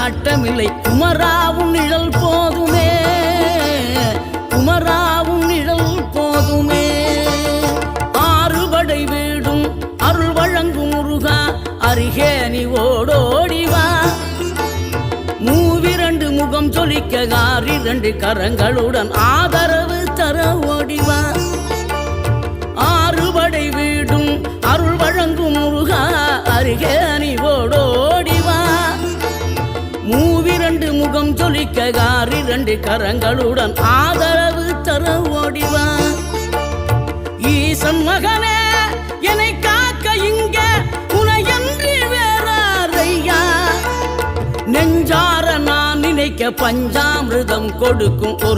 நாட்டமில்லை. குமராவும் நிழல் போதுமே, குமராவும் நிழல் போதுமே. ஆறுபடை வீடும் அருள் வழங்கும் முருகா, அருகே நீ ஓடோடிவா. மூவிரண்டு முகம் சொலிக்க 2 கரங்களுடன் ஆதரவு தர ஓடிவா. ஆறுபடை வீடும் அருள் வழங்கும் முருகா, அருகே நீ ஓடோடிவா. மூவிரண்டு முகம் சொலிக்க 2 கரங்களுடன் ஆதரவு தர ஓடிவா. ஈசன் மகனே என்னை காக்க இங்க உனையன்றி வேறாரையா. நெஞ்சார நான் நினைக்க பஞ்சாமிர்தம் கொடுக்கும் ஒரு